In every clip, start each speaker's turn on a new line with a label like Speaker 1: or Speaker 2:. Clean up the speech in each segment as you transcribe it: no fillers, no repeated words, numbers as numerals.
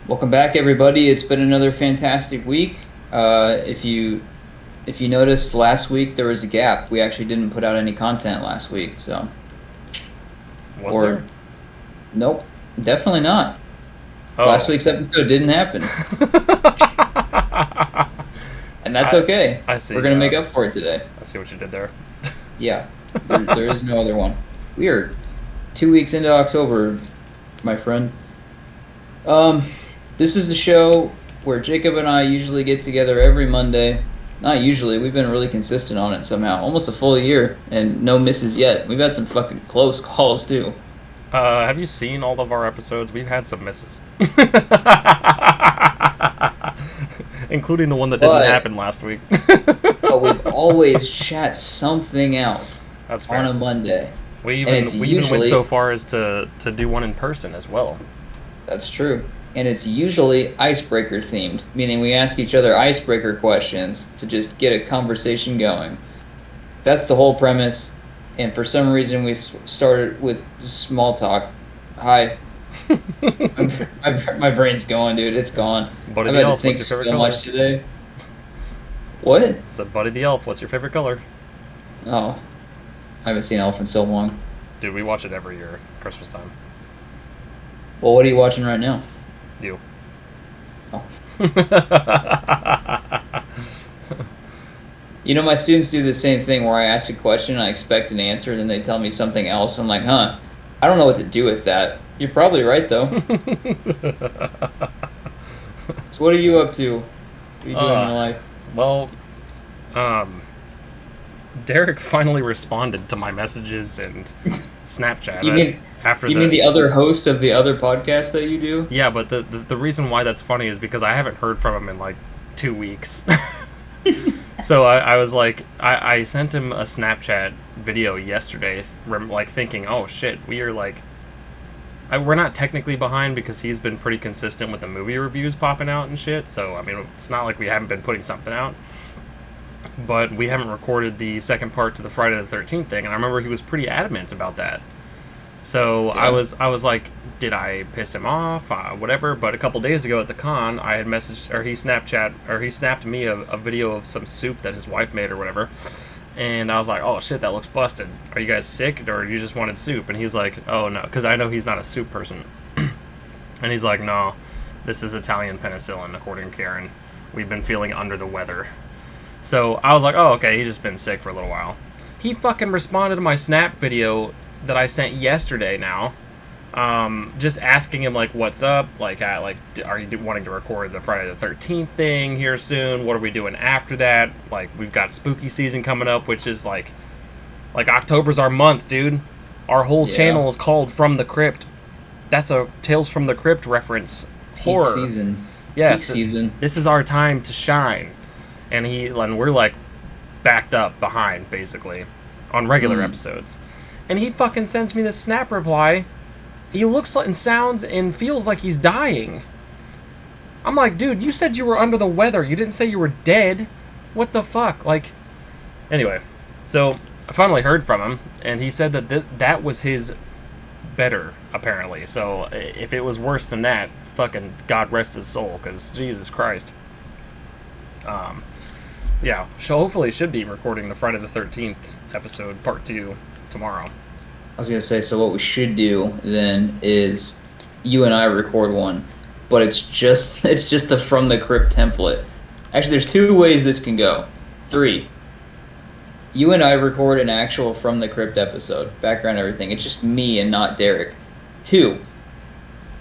Speaker 1: Welcome back, everybody. It's been another fantastic week. If you noticed, last week there was a gap. We actually didn't put out any content last week, so.
Speaker 2: Was there?
Speaker 1: Nope, definitely not.
Speaker 2: Oh.
Speaker 1: Last week's episode didn't happen, and that's okay.
Speaker 2: I see.
Speaker 1: We're gonna make up for it today.
Speaker 2: I see what you did there.
Speaker 1: Yeah, there is no other one. We are 2 weeks into October, my friend. This is the show where Jacob and I usually get together every Monday. Not usually, we've been really consistent on it somehow. Almost a full year, and no misses yet. We've had some fucking close calls, too.
Speaker 2: Have you seen all of our episodes? We've had some misses. Including the one that didn't happen last week.
Speaker 1: But we've always chat something out.
Speaker 2: That's fair.
Speaker 1: On a Monday.
Speaker 2: We even went so far as to do one in person as well.
Speaker 1: That's true. And it's usually icebreaker themed, meaning we ask each other icebreaker questions to just get a conversation going. That's the whole premise, and for some reason we started with small talk. Hi. my brain's going, dude. It's gone.
Speaker 2: Buddy
Speaker 1: I've
Speaker 2: the
Speaker 1: had
Speaker 2: Elf,
Speaker 1: to think
Speaker 2: what's your favorite
Speaker 1: so
Speaker 2: color?
Speaker 1: much today. What?
Speaker 2: I said, Buddy the Elf, what's your favorite color?
Speaker 1: Oh, I haven't seen Elf in so long.
Speaker 2: Dude, we watch it every year, Christmas time.
Speaker 1: Well, what are you watching right now?
Speaker 2: You.
Speaker 1: Oh. You know, my students do the same thing where I ask a question, I expect an answer, and then they tell me something else. I'm like, I don't know what to do with that. You're probably right, though. So what are you up to? What are you doing in your life?
Speaker 2: Well, Derek finally responded to my messages and Snapchat.
Speaker 1: You mean the other host of the other podcast that you do?
Speaker 2: Yeah, but the reason why that's funny is because I haven't heard from him in like 2 weeks. So I was like, I sent him a Snapchat video yesterday, like thinking, oh shit, we are like, we're not technically behind because he's been pretty consistent with the movie reviews popping out and shit. So I mean, it's not like we haven't been putting something out. But we haven't recorded the second part to the Friday the 13th thing, and I remember he was pretty adamant about that. So yeah. I was like, did I piss him off? Whatever. But a couple days ago at the con, I had messaged, or he snapped me a video of some soup that his wife made or whatever. And I was like, oh shit, that looks busted. Are you guys sick, or you just wanted soup? And he's like, oh no, because I know he's not a soup person. And he's like, no, this is Italian penicillin, according to Karen. We've been feeling under the weather. So I was like, oh, okay, he's just been sick for a little while. He fucking responded to my Snap video that I sent yesterday now, just asking him, like, what's up? Like, are you wanting to record the Friday the 13th thing here soon? What are we doing after that? Like, we've got spooky season coming up, which is, like October's our month, dude. Our whole channel is called From the Crypt. That's a Tales from the Crypt reference. Horror.
Speaker 1: Peak season.
Speaker 2: Yes.
Speaker 1: Peak season.
Speaker 2: This is our time to shine. And we're like backed up behind basically on regular episodes. And he fucking sends me this Snap reply. He looks like and sounds and feels like he's dying. I'm like, dude, you said you were under the weather. You didn't say you were dead. What the fuck? Like, anyway. So I finally heard from him, and he said that that was his better, apparently. So if it was worse than that, fucking God rest his soul, because Jesus Christ. Yeah, so hopefully should be recording the Friday the 13th episode, part 2, tomorrow.
Speaker 1: I was going to say, so what we should do then is you and I record one, but it's just the From the Crypt template. Actually, there's 2 ways this can go. 3. You and I record an actual From the Crypt episode, background, everything. It's just me and not Derek. 2.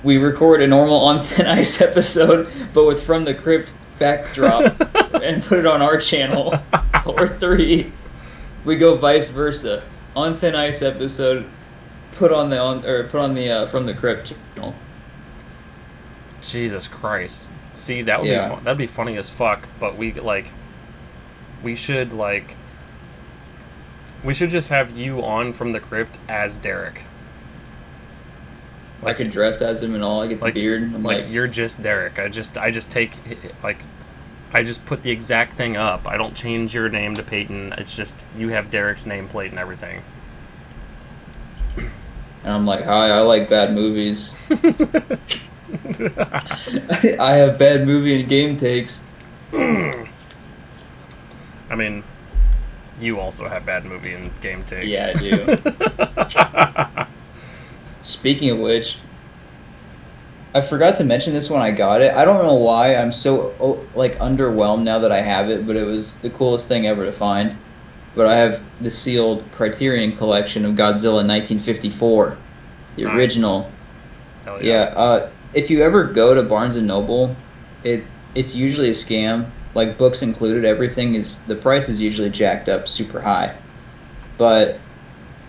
Speaker 1: We record a normal On Thin Ice episode, but with From the Crypt backdrop and put it on our channel. Or 3, we go vice versa. On Thin Ice episode, put on the From the Crypt channel.
Speaker 2: Jesus Christ! See, that would be fun. That'd be funny as fuck. But we should just have you on From the Crypt as Derek.
Speaker 1: I could dress as him and all. I get the beard. I'm
Speaker 2: like you're just Derek. I just take I just put the exact thing up. I don't change your name to Peyton. It's just you have Derek's nameplate and everything.
Speaker 1: And I'm like, hi, I like bad movies. I have bad movie and game takes.
Speaker 2: I mean, you also have bad movie and game takes.
Speaker 1: Yeah, I do. Speaking of which, I forgot to mention this when I got it. I don't know why I'm so like underwhelmed now that I have it, but it was the coolest thing ever to find. But I have the sealed Criterion collection of Godzilla 1954, the
Speaker 2: Nice.
Speaker 1: original.
Speaker 2: Hell
Speaker 1: Yeah,
Speaker 2: yeah.
Speaker 1: if you ever go to Barnes and Noble, it's usually a scam. Like books included, everything is the price is usually jacked up super high. But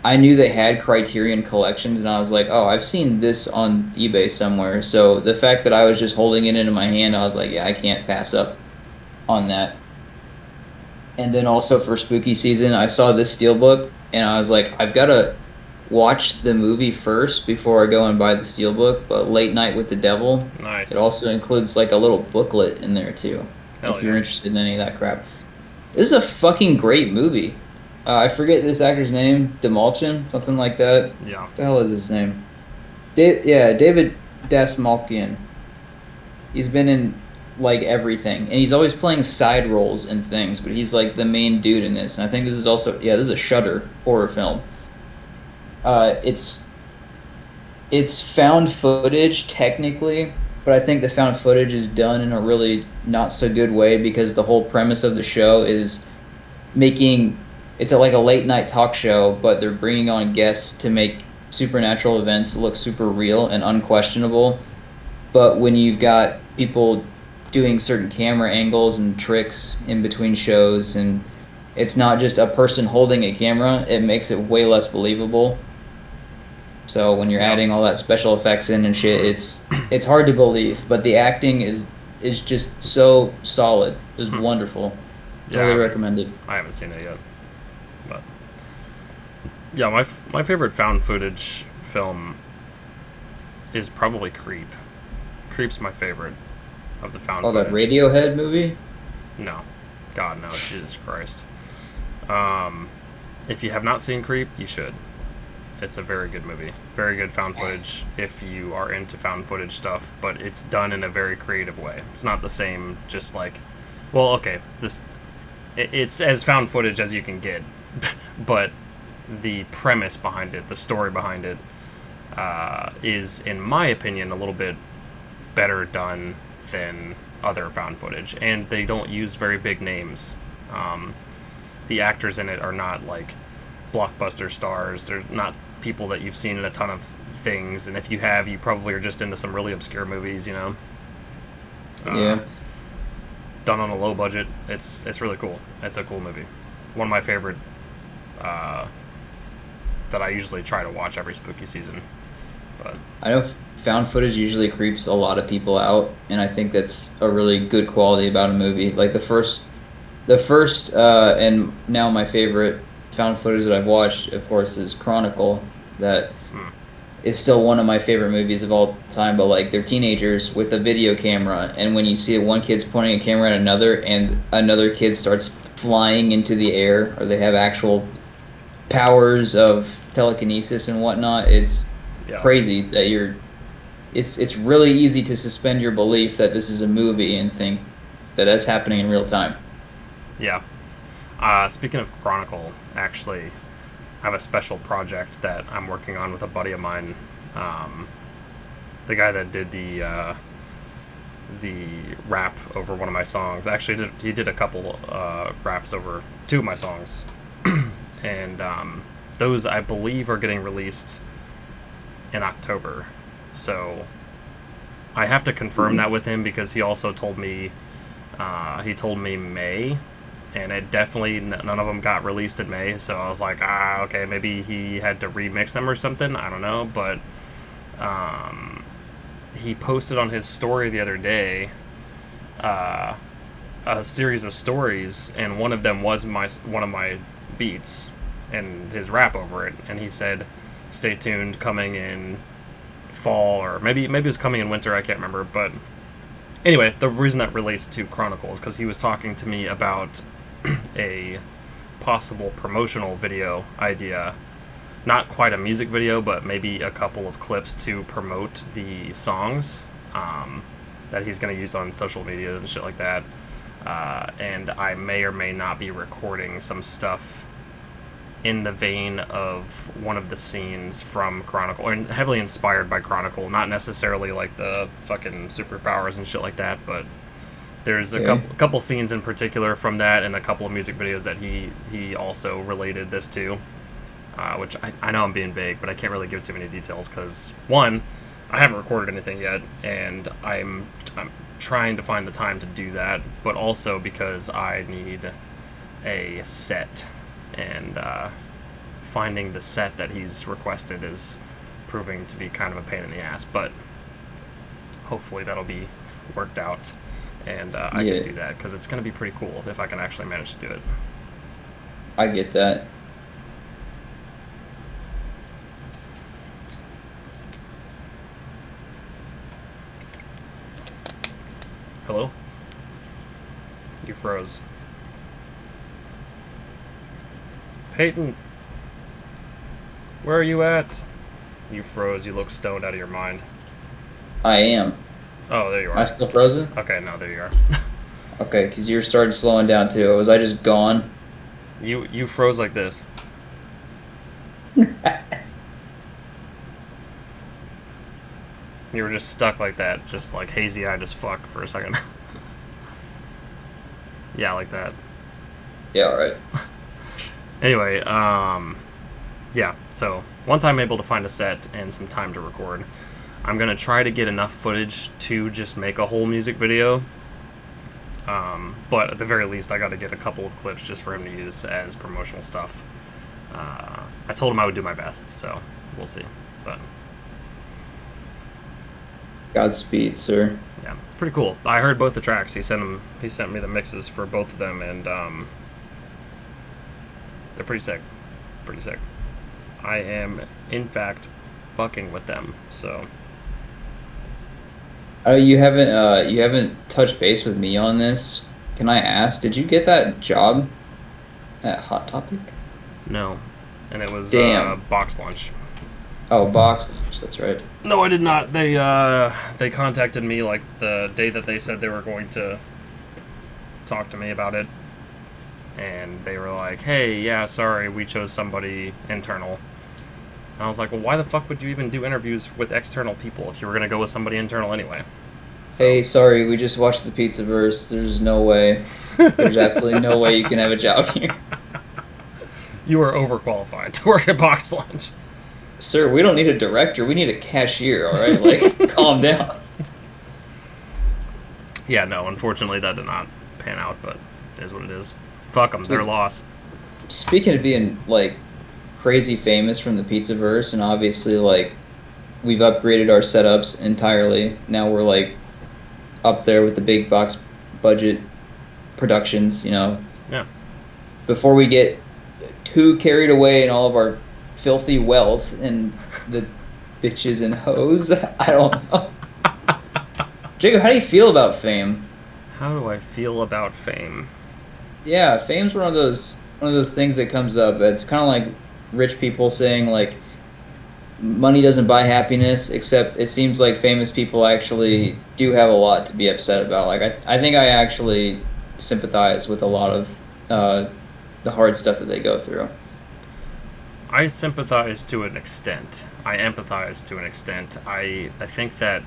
Speaker 1: I knew they had Criterion collections, and I was like, oh, I've seen this on eBay somewhere. So the fact that I was just holding it in my hand, I was like, yeah, I can't pass up on that. And then also for spooky season, I saw this steelbook, and I was like, I've got to watch the movie first before I go and buy the steelbook. But Late Night with the Devil, it
Speaker 2: Nice.
Speaker 1: also includes like a little booklet in there too,
Speaker 2: Hell
Speaker 1: if you're
Speaker 2: yeah.
Speaker 1: interested in any of that crap. This is a fucking great movie. I forget this actor's name, Demolchin, something like that.
Speaker 2: Yeah.
Speaker 1: What the hell is his name? David Dasmalkian. He's been in like everything, and he's always playing side roles in things, but he's like the main dude in this. And I think this is also this is a Shudder horror film. It's found footage technically, but I think the found footage is done in a really not so good way because the whole premise of the show is making like a late night talk show, but they're bringing on guests to make supernatural events look super real and unquestionable. But when you've got people doing certain camera angles and tricks in between shows, and it's not just a person holding a camera, it makes it way less believable. So when you're
Speaker 2: Yep.
Speaker 1: adding all that special effects in and shit, it's hard to believe. But the acting is just so solid. It was
Speaker 2: Hmm.
Speaker 1: wonderful.
Speaker 2: Yeah.
Speaker 1: Totally recommended.
Speaker 2: I haven't seen it yet, but yeah, my favorite found footage film is probably Creep. Creep's my favorite of the found
Speaker 1: Oh, that
Speaker 2: footage.
Speaker 1: Radiohead movie?
Speaker 2: No, God no, Jesus Christ. Um, if you have not seen Creep, you should. It's a very good movie. Very good found footage if you are into found footage stuff, but it's done in a very creative way. It's not the same, just like, well, okay, it's as found footage as you can get, but the premise behind it, the story behind it, is, in my opinion, a little bit better done than other found footage, and they don't use very big names. The actors in it are not like blockbuster stars. They're not people that you've seen in a ton of things, and if you have, you probably are just into some really obscure movies, you know.
Speaker 1: Yeah.
Speaker 2: Done on a low budget. It's really cool. It's a cool movie. One of my favorite that I usually try to watch every spooky season. But
Speaker 1: I know found footage usually creeps a lot of people out, and I think that's a really good quality about a movie. Like the first, and now my favorite found footage that I've watched, of course, is Chronicle. That is still one of my favorite movies of all time. But like they're teenagers with a video camera, and when you see one kid's pointing a camera at another, and another kid starts flying into the air, or they have actual powers of telekinesis and whatnot, it's
Speaker 2: yeah,
Speaker 1: crazy that it's really easy to suspend your belief that this is a movie and think that that's happening in real time.
Speaker 2: yeah. Speaking of Chronicle, actually, I have a special project that I'm working on with a buddy of mine. The guy that did the rap over one of my songs. Actually, he did a couple raps over two of my songs, and those I believe are getting released in October. So I have to confirm that with him because he also told me May, and it definitely none of them got released in May. So I was like, okay, maybe he had to remix them or something. I don't know, but he posted on his story the other day a series of stories, and one of them was one of my beats and his rap over it, and he said, "Stay tuned, coming in fall, or maybe it was coming in winter. I can't remember." But anyway, the reason that relates to Chronicle is because he was talking to me about a possible promotional video idea. Not quite a music video, but maybe a couple of clips to promote the songs. that he's going to use on social media and shit like that. And I may or may not be recording some stuff in the vein of one of the scenes from Chronicle, and heavily inspired by Chronicle, not necessarily like the fucking superpowers and shit like that, but there's a couple scenes in particular from that, and a couple of music videos that he also related this to, which I know I'm being vague, but I can't really give too many details because, one, I haven't recorded anything yet, and I'm trying to find the time to do that, but also because I need a set, and finding the set that he's requested is proving to be kind of a pain in the ass, but hopefully that'll be worked out, and I can do that, because it's going to be pretty cool if I can actually manage to do it.
Speaker 1: I get that.
Speaker 2: Hello? You froze. Peyton! Where are you at? You froze. You look stoned out of your mind.
Speaker 1: I am.
Speaker 2: Oh, there you are.
Speaker 1: Am I still frozen?
Speaker 2: Okay, no, there you are.
Speaker 1: Okay, because you started slowing down too. Was I just gone?
Speaker 2: You froze like this. You were just stuck like that, just like hazy-eyed as fuck for a second. Yeah, like that.
Speaker 1: Yeah, alright.
Speaker 2: Anyway, yeah, so once I'm able to find a set and some time to record, I'm going to try to get enough footage to just make a whole music video. But at the very least, I got to get a couple of clips just for him to use as promotional stuff. I told him I would do my best, so we'll see. But
Speaker 1: Godspeed, sir.
Speaker 2: yeah, pretty cool. I heard both the tracks. He sent me the mixes for both of them, and they're pretty sick. Pretty sick. I am, in fact, fucking with them. So.
Speaker 1: You haven't touched base with me on this. Can I ask? Did you get that job at Hot Topic?
Speaker 2: No, and it was box lunch.
Speaker 1: Oh, box lunch. That's right.
Speaker 2: No, I did not. They contacted me like the day that they said they were going to talk to me about it, and they were like, "Hey, yeah, sorry, we chose somebody internal." And I was like, "Well, why the fuck would you even do interviews with external people if you were gonna go with somebody internal anyway?" So,
Speaker 1: hey, sorry, we just watched the Pizzaverse. There's no way. There's absolutely no way you can have a job here.
Speaker 2: You are overqualified to work at box lunch.
Speaker 1: Sir, we don't need a director. We need a cashier, all right? Like, calm down.
Speaker 2: Yeah, no, unfortunately that did not pan out, but it is what it is. Fuck them, their loss.
Speaker 1: Speaking of being, like, crazy famous from the Pizzaverse, and obviously, like, we've upgraded our setups entirely. Now we're, like, up there with the big box budget productions, you know?
Speaker 2: Yeah.
Speaker 1: Before we get too carried away in all of our filthy wealth and the bitches and hoes, I don't know. Jacob, how do you feel about fame?
Speaker 2: How do I feel about fame?
Speaker 1: Yeah, fame's one of those things that comes up. It's kind of like rich people saying, like, money doesn't buy happiness, except it seems like famous people actually do have a lot to be upset about. Like, I think I actually sympathize with a lot of the hard stuff that they go through.
Speaker 2: I sympathize to an extent. I empathize to an extent. I think that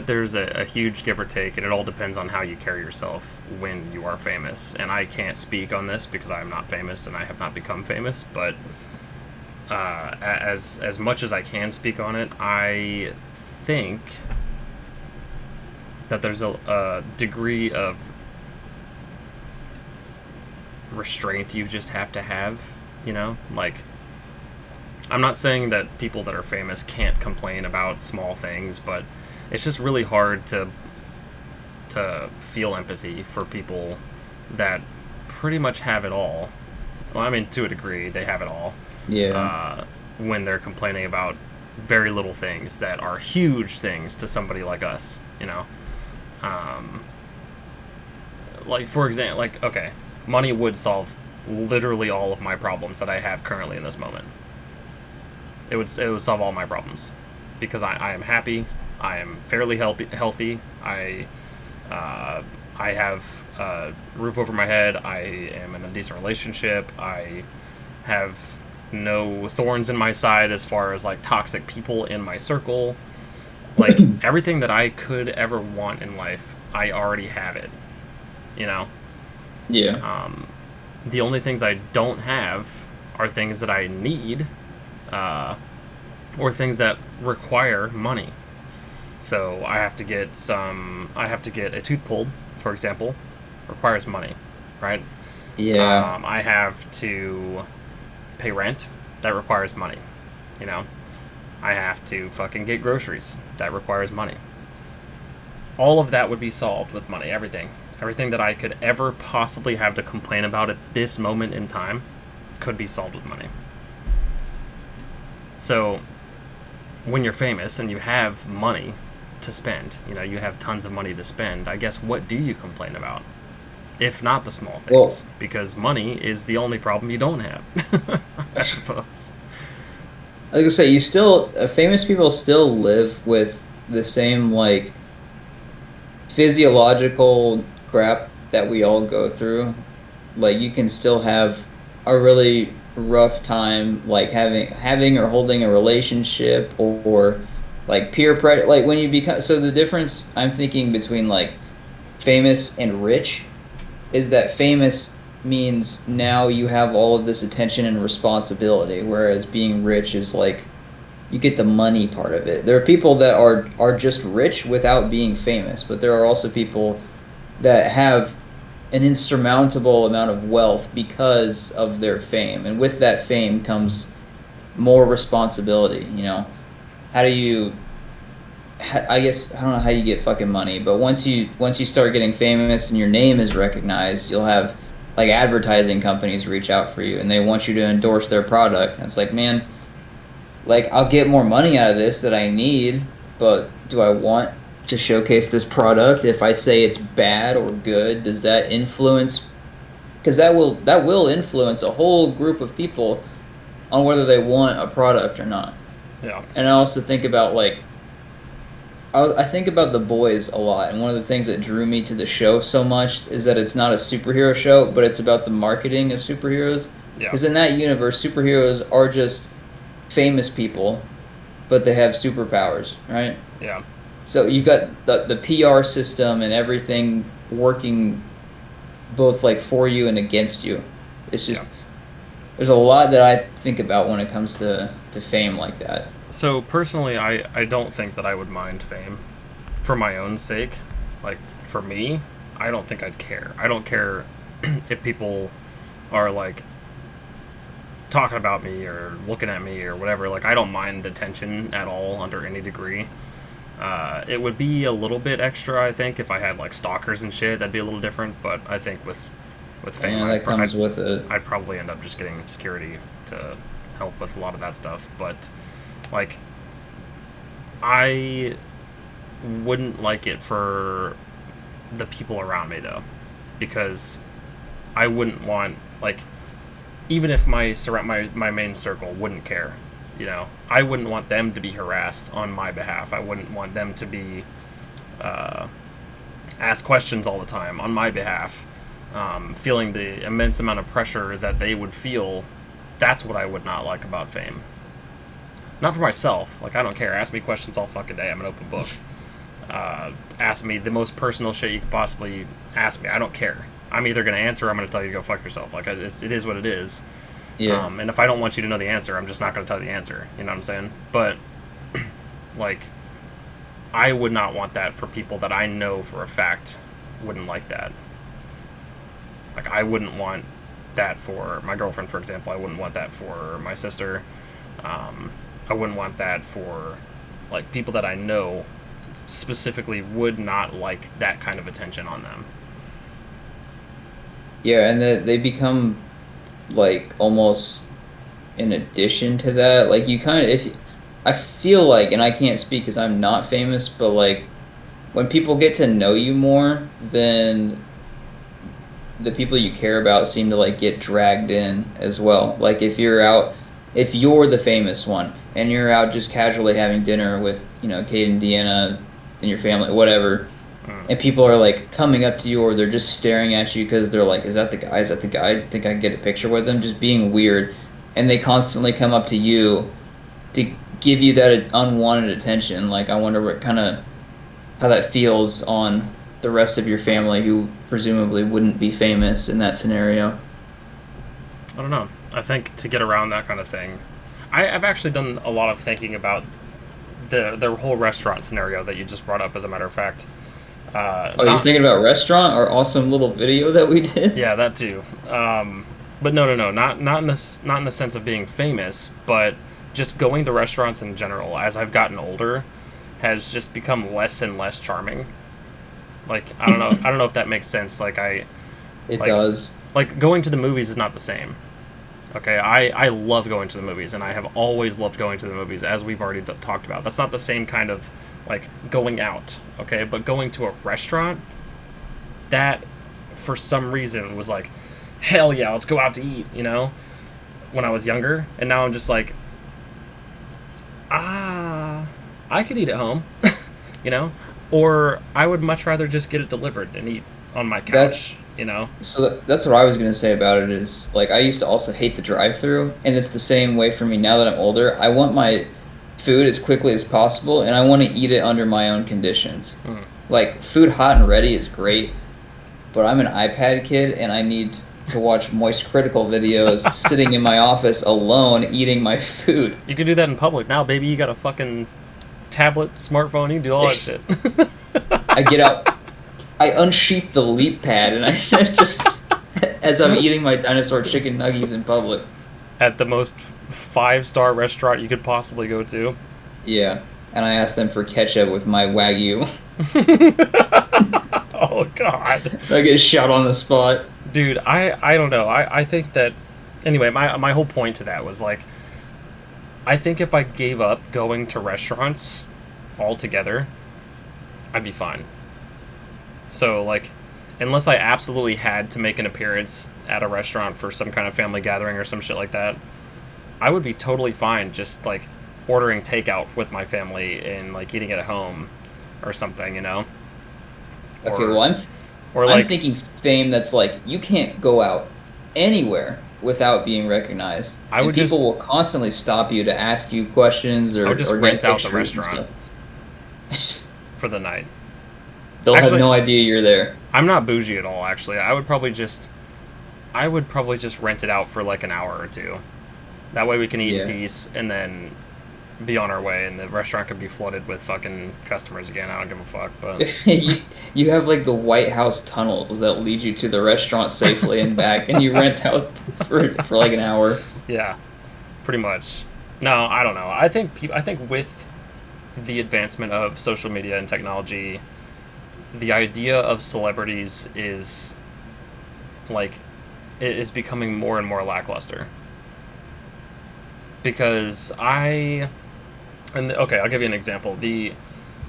Speaker 2: there's a huge give or take, and it all depends on how you carry yourself when you are famous. And I can't speak on this because I am not famous and I have not become famous, but as much as I can speak on it, I think that there's a degree of restraint you just have to have, you know? Like, I'm not saying that people that are famous can't complain about small things, but it's just really hard to feel empathy for people that pretty much have it all. Well, I mean, to a degree, they have it all.
Speaker 1: Yeah.
Speaker 2: When they're complaining about very little things that are huge things to somebody like us, you know? Like, for example, like, okay, money would solve literally all of my problems that I have currently in this moment. It would solve all my problems. because I am happy. I am fairly healthy. I have a roof over my head. I am in a decent relationship. I have no thorns in my side as far as like toxic people in my circle. Like everything that I could ever want in life, I already have it. You know,
Speaker 1: Yeah.
Speaker 2: the only things I don't have are things that I need, uh, or things that require money. So I have to get some. I have to get a tooth pulled, for example, requires money, right?
Speaker 1: Yeah.
Speaker 2: I have to pay rent, that requires money. You know, I have to fucking get groceries, that requires money. All of that would be solved with money. Everything that I could ever possibly have to complain about at this moment in time could be solved with money. So when you're famous and you have money to spend, you know, you have tons of money to spend, I guess what do you complain about? If not the small
Speaker 1: Well,
Speaker 2: things, because money is the only problem you don't have, I suppose.
Speaker 1: like I say, you still famous people still live with the same like physiological crap that we all go through. Like you can still have a really rough time like having or holding a relationship or like peer pressure like when you become so the difference I'm thinking between like famous and rich is that famous means now you have all of this attention and responsibility, whereas being rich is like you get the money part of it. There are people that are just rich without being famous, but there are also people that have an insurmountable amount of wealth because of their fame, and with that fame comes more responsibility. You know, how do you? I guess I don't know how you get fucking money, but once you start getting famous and your name is recognized, you'll have like advertising companies reach out for you and they want you to endorse their product. And it's like, man, like I'll get more money out of this that I need, but do I want to showcase this product? If I say it's bad or good, does that influence? Because that will influence a whole group of people on whether they want a product or not.
Speaker 2: Yeah.
Speaker 1: And I also think about like I think about The Boys a lot, and one of the things that drew me to the show so much is that it's not a superhero show, but it's about the marketing of superheroes.
Speaker 2: Yeah.
Speaker 1: Because in that universe, superheroes are just famous people, but they have superpowers, right?
Speaker 2: Yeah.
Speaker 1: So you've got the PR system and everything working both like for you and against you. It's just
Speaker 2: Yeah.
Speaker 1: there's a lot that I think about when it comes to fame like that.
Speaker 2: So personally, I don't think that I would mind fame for my own sake. Like for me, I don't think I'd care. I don't care if people are like talking about me or looking at me or whatever. Like I don't mind attention at all under any degree. It would be a little bit extra, I think, if I had like stalkers and shit. That'd be a little different. But I think with fame,
Speaker 1: Yeah, that comes with it.
Speaker 2: I'd probably end up just getting security to help with a lot of that stuff. But like, I wouldn't like it for the people around me though, because I wouldn't want like even if my main circle wouldn't care, you know, I wouldn't want them to be harassed on my behalf. I wouldn't want them to be asked questions all the time on my behalf, feeling the immense amount of pressure that they would feel. That's what I would not like about fame. Not for myself. Like, I don't care. Ask me questions all fucking day. I'm an open book. Ask me the most personal shit you could possibly ask me. I don't care. I'm either going to answer or I'm going to tell you to go fuck yourself. Like, it is what it is.
Speaker 1: Yeah.
Speaker 2: And if I don't want you to know the answer, I'm just not going to tell you the answer. You know what I'm saying? But, like, I would not want that for people that I know for a fact wouldn't like that. Like, I wouldn't want that for my girlfriend, for example. I wouldn't want that for my sister. I wouldn't want that for like people that I know specifically would not like that kind of attention on them.
Speaker 1: Yeah, and they become like almost in addition to that. Like you kind of if I feel like, and I can't speak because I'm not famous, but like when people get to know you more, then the people you care about seem to like get dragged in as well. Like if you're out if you're the famous one and you're out just casually having dinner with, Kate and Deanna and your family, whatever,
Speaker 2: Mm.
Speaker 1: and people are like coming up to you or they're just staring at you because they're like, is that the guy? Is that the guy? I think I can get a picture with them, just being weird. And they constantly come up to you to give you that unwanted attention. Like, I wonder what kind of how that feels on the rest of your family who presumably wouldn't be famous in that scenario.
Speaker 2: I don't know. I think to get around that kind of thing, I've actually done a lot of thinking about the whole restaurant scenario that you just brought up. As a matter of fact,
Speaker 1: Oh, you're
Speaker 2: not
Speaker 1: thinking about restaurant, our awesome little video that we did?
Speaker 2: yeah, that too. But no, not in the sense of being famous, but just going to restaurants in general. As I've gotten older, has just become less and less charming. Like I don't know if that makes sense.
Speaker 1: It
Speaker 2: Like
Speaker 1: does.
Speaker 2: like going to the movies is not the same. Okay, I love going to the movies, and I have always loved going to the movies, as we've already talked about. That's not the same kind of like going out, okay? But going to a restaurant, that for some reason was like, hell yeah, let's go out to eat, when I was younger, and now I'm just like, I could eat at home, you know, or I would much rather just get it delivered and eat on my
Speaker 1: That's
Speaker 2: couch.
Speaker 1: that's what I was gonna say about it is like I used to also hate the drive-through, and it's the same way for me now that I'm older. I want my food as quickly as possible, and I want to eat it under my own conditions.
Speaker 2: Mm.
Speaker 1: Like food hot and ready is great, but I'm an iPad kid, and I need to watch moist critical videos sitting in my office alone eating my food.
Speaker 2: You can do that in public now, baby. You got a fucking tablet, smartphone. You can do all that shit.
Speaker 1: I get out, I unsheath the leap pad, and I just as I'm eating my dinosaur chicken nuggies in public.
Speaker 2: At the most five-star restaurant you could possibly go to.
Speaker 1: Yeah, and I asked them for ketchup with my Wagyu.
Speaker 2: Oh god,
Speaker 1: I get shot on the spot.
Speaker 2: dude, I don't know. I think that anyway. My whole point to that was like, I think if I gave up going to restaurants altogether, I'd be fine. So like, unless I absolutely had to make an appearance at a restaurant for some kind of family gathering or some shit like that, I would be totally fine just like ordering takeout with my family and like eating it at home or something.
Speaker 1: Okay,
Speaker 2: Or
Speaker 1: well,
Speaker 2: or
Speaker 1: I'm
Speaker 2: like
Speaker 1: thinking fame that's like you can't go out anywhere without being recognized,
Speaker 2: I
Speaker 1: and
Speaker 2: would
Speaker 1: people
Speaker 2: just
Speaker 1: will constantly stop you to ask you questions
Speaker 2: I would just
Speaker 1: or get
Speaker 2: rent out the
Speaker 1: pictures and
Speaker 2: restaurant
Speaker 1: stuff.
Speaker 2: for the night.
Speaker 1: They'll have
Speaker 2: Actually,
Speaker 1: no idea you're there.
Speaker 2: I'm not bougie at all. Actually, I would probably just rent it out for like an hour or two. That way we can eat in
Speaker 1: Yeah.
Speaker 2: peace and then be on our way, and the restaurant could be flooded with fucking customers again. I don't give a fuck, but
Speaker 1: You have like the White House tunnels that lead you to the restaurant safely and back, and you rent out for like an hour.
Speaker 2: yeah, pretty much. No, I don't know. I think with the advancement of social media and technology, the idea of celebrities is like it is becoming more and more lackluster. Because okay, I'll give you an example. The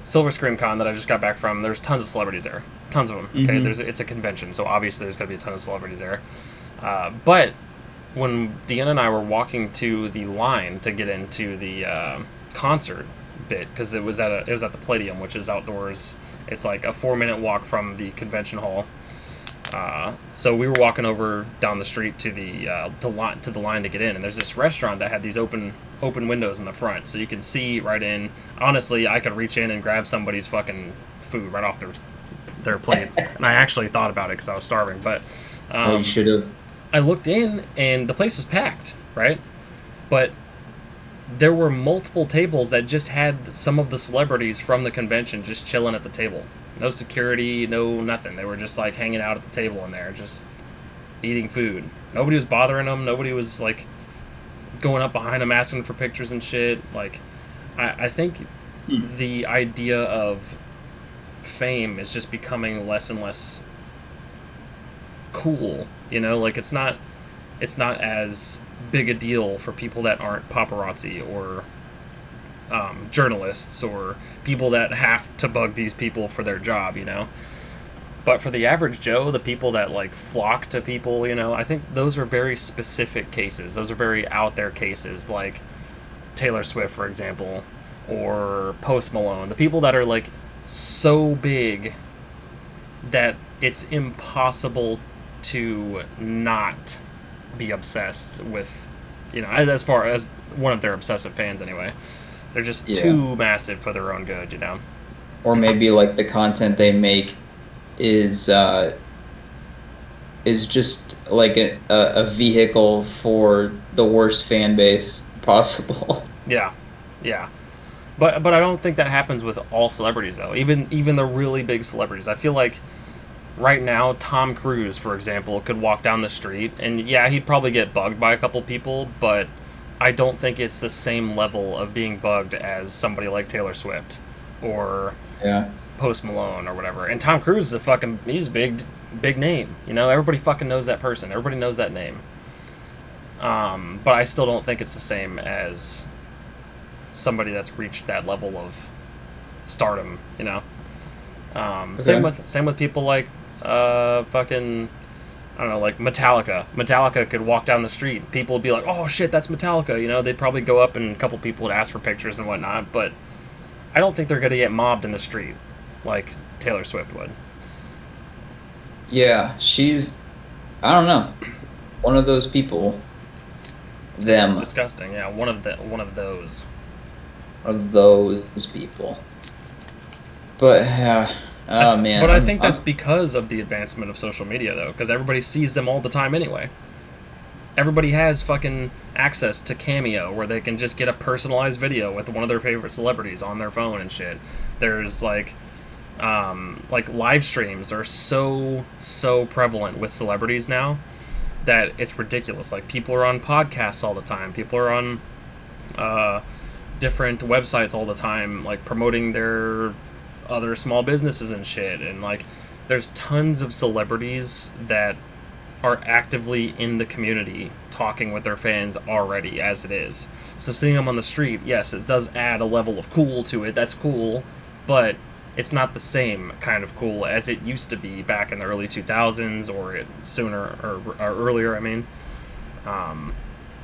Speaker 2: Silver Scream Con that I just got back from, there's tons of celebrities there, tons of them. Okay,
Speaker 1: Hmm.
Speaker 2: it's a convention, so obviously there's gonna be a ton of celebrities there. But when Deanna and I were walking to the line to get into the concert bit, because it was at the Palladium, which is outdoors. It's like a 4-minute walk from the convention hall. So we were walking over down the street to the line to get in, and there's this restaurant that had these open windows in the front, so you can see right in. Honestly, I could reach in and grab somebody's fucking food right off their plate, and I actually thought about it because I was starving. But
Speaker 1: Oh, you should have.
Speaker 2: I looked in, and the place was packed, right? But there were multiple tables that just had some of the celebrities from the convention just chilling at the table. No security, no nothing. They were just like hanging out at the table in there, just eating food. Nobody was bothering them. Nobody was like going up behind them asking for pictures and shit. Like, I think the idea of fame is just becoming less and less cool. Like it's not as big a deal for people that aren't paparazzi or journalists or people that have to bug these people for their job. But for the average Joe, the people that like flock to people, I think those are very specific cases. Those are very out there cases, like Taylor Swift, for example, or Post Malone. The people that are like so big that it's impossible to not be obsessed with, as far as one of their obsessive fans anyway. They're just too massive for their own good,
Speaker 1: Or maybe like the content they make is just like a vehicle for the worst fan base possible.
Speaker 2: Yeah. But I don't think that happens with all celebrities though. Even the really big celebrities. I feel like right now Tom Cruise, for example, could walk down the street and he'd probably get bugged by a couple people, but I don't think it's the same level of being bugged as somebody like Taylor Swift or Post Malone or whatever. And Tom Cruise is he's a big name. Everybody fucking knows that person. Everybody knows that name. But I still don't think it's the same as somebody that's reached that level of stardom, Okay. Same with people like I don't know, like Metallica. Metallica could walk down the street. People would be like, oh shit, that's Metallica. They'd probably go up and a couple people would ask for pictures and whatnot, but I don't think they're going to get mobbed in the street like Taylor Swift would.
Speaker 1: Yeah, she's, I don't know, one of those people. Them.
Speaker 2: It's disgusting, yeah, one of those.
Speaker 1: One of those people. But, man.
Speaker 2: But I think that's because of the advancement of social media, though, because everybody sees them all the time anyway. Everybody has fucking access to Cameo, where they can just get a personalized video with one of their favorite celebrities on their phone and shit. There's like live streams are so prevalent with celebrities now that it's ridiculous. Like, people are on podcasts all the time. People are on different websites all the time, like promoting their other small businesses and shit. And like, there's tons of celebrities that are actively in the community talking with their fans already as it is. So seeing them on the street, yes, it does add a level of cool to it. That's cool, but it's not the same kind of cool as it used to be back in the early 2000s or sooner or earlier, I mean.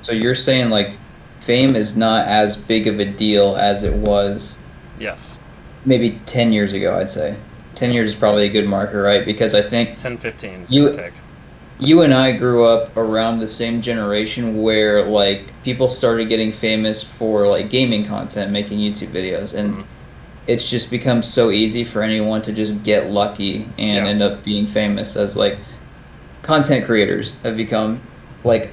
Speaker 1: So you're saying like fame is not as big of a deal as it was?
Speaker 2: Yes.
Speaker 1: Maybe 10 years ago, I'd say. 10 years is probably a good marker, right? Because I think
Speaker 2: 10, 15.
Speaker 1: You and I grew up around the same generation where like people started getting famous for like gaming content, making YouTube videos, and it's just become so easy for anyone to just get lucky and end up being famous. As like content creators have become like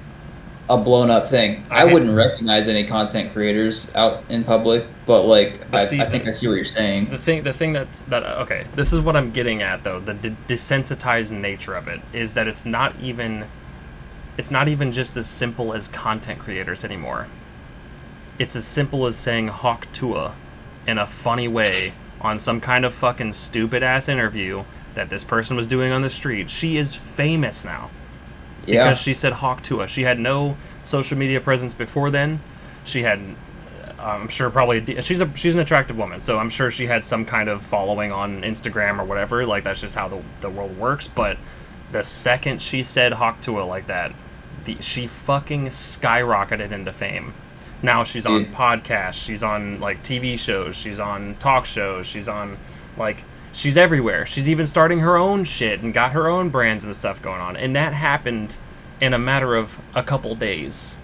Speaker 1: a blown up thing. I wouldn't recognize any content creators out in public, but like I think I see what you're saying.
Speaker 2: The thing that okay, this is what I'm getting at though. The desensitized nature of it is that it's not even just as simple as content creators anymore. It's as simple as saying Hawk Tuah in a funny way on some kind of fucking stupid ass interview that this person was doing on the street. She is famous now. Because she said Hawk Tuah. She had no social media presence before then. She had, I'm sure, probably she's an attractive woman, so I'm sure she had some kind of following on Instagram or whatever. Like, that's just how the world works. But the second she said Hawk Tuah like that, she fucking skyrocketed into fame. Now she's on podcasts, she's on like TV shows, she's on talk shows, she's on like. She's everywhere. She's even starting her own shit and got her own brands and stuff going on. And that happened in a matter of a couple days.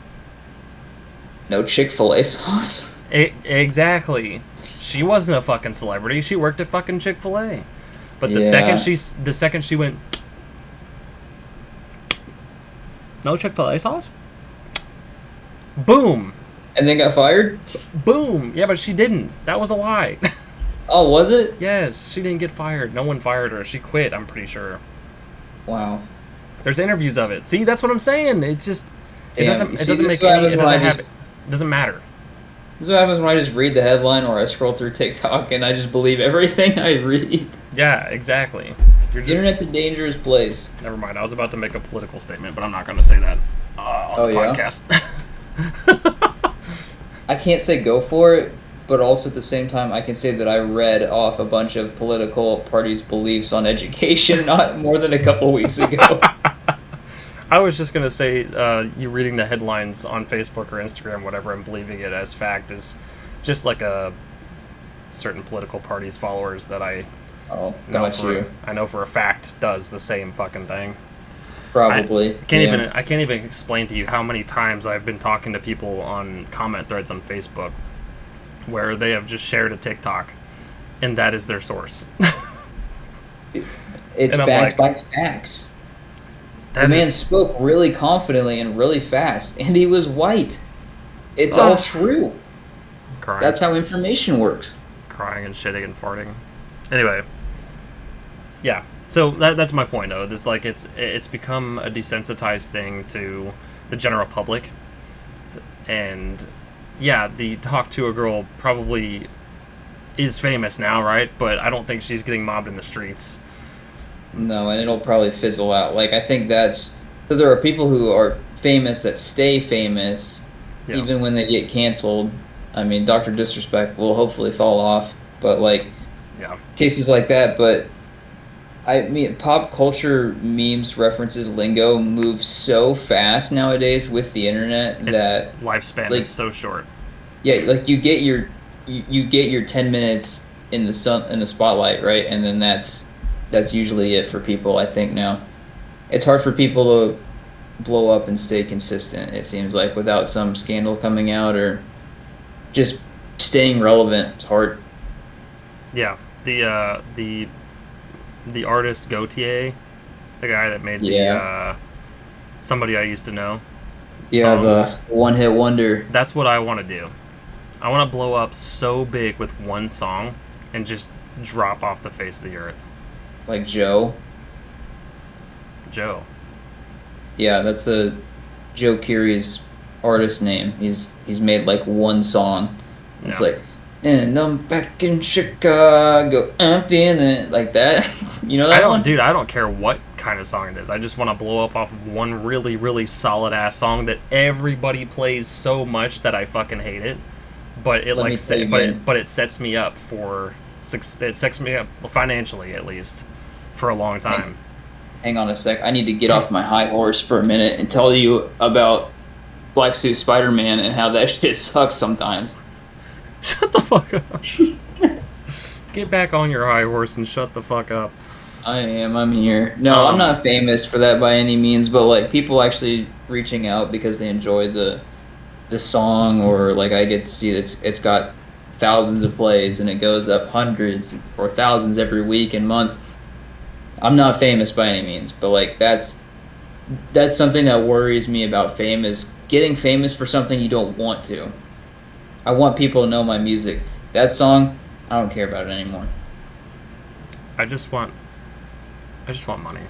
Speaker 1: No Chick-fil-A sauce?
Speaker 2: Exactly. She wasn't a fucking celebrity. She worked at fucking Chick-fil-A. But the second she went, no Chick-fil-A sauce? Boom.
Speaker 1: And then got fired?
Speaker 2: Boom. Yeah, but she didn't. That was a lie.
Speaker 1: Oh, was it?
Speaker 2: Yes, she didn't get fired. No one fired her. She quit, I'm pretty sure.
Speaker 1: Wow.
Speaker 2: There's interviews of it. See, that's what I'm saying. It's just it doesn't matter.
Speaker 1: This is what happens when I just read the headline or I scroll through TikTok and I just believe everything I read.
Speaker 2: Yeah, exactly.
Speaker 1: The internet's a dangerous place.
Speaker 2: Never mind. I was about to make a political statement, but I'm not going to say that on the podcast.
Speaker 1: I can't say go for it but also at the same time, I can say that I read off a bunch of political parties' beliefs on education not more than a couple weeks ago.
Speaker 2: I was just gonna say, you reading the headlines on Facebook or Instagram, whatever, and believing it as fact is just like a certain political party's followers that I
Speaker 1: Oh, got you.
Speaker 2: I know for a fact does the same fucking thing.
Speaker 1: Probably.
Speaker 2: I can't even explain to you how many times I've been talking to people on comment threads on Facebook where they have just shared a TikTok and that is their source.
Speaker 1: It's backed by facts. The man spoke really confidently and really fast, and he was white. It's all true.
Speaker 2: Crying.
Speaker 1: That's how information works.
Speaker 2: Crying and shitting and farting. Anyway, yeah. So that's my point, though. This it's become a desensitized thing to the general public, and yeah, the talk to a girl probably is famous now, right? But I don't think she's getting mobbed in the streets.
Speaker 1: No, and it'll probably fizzle out. Like, I think so there are people who are famous that stay famous, even when they get canceled. I mean, Dr. Disrespect will hopefully fall off, but cases like that. But I mean, pop culture memes, references, lingo move so fast nowadays with the internet that
Speaker 2: lifespan is so short.
Speaker 1: Yeah, like you get your 10 minutes in the spotlight, right? And then that's usually it for people, I think, now. It's hard for people to blow up and stay consistent, it seems like, without some scandal coming out or just staying relevant. It's hard.
Speaker 2: Yeah. The artist Gautier, the guy that made the Somebody I Used to Know song,
Speaker 1: the one-hit wonder.
Speaker 2: That's what I want to do. I want to blow up so big with one song and just drop off the face of the earth.
Speaker 1: Like Joe. Yeah, that's Joe Curie's artist name. He's made like one song. It's like, and I'm back in Chicago, I'm feeling it, like that. You know that one?
Speaker 2: Dude, I don't care what kind of song it is. I just want to blow up off of one really, really solid ass song that everybody plays so much that I fucking hate it. But it sets me up for it sets me up financially, at least, for a long time.
Speaker 1: Hang on a sec. I need to get off my high horse for a minute and tell you about Black Suit Spider-Man and how that shit sucks sometimes.
Speaker 2: Shut the fuck up. Get back on your high horse and shut the fuck up.
Speaker 1: I'm here. No, I'm not famous for that by any means, but like people actually reaching out because they enjoy the song, or like I get to see it's got thousands of plays and it goes up hundreds or thousands every week and month. I'm not famous by any means, but like that's something that worries me about fame, is getting famous for something you don't want to. I want people to know my music. That song, I don't care about it anymore.
Speaker 2: I just want money.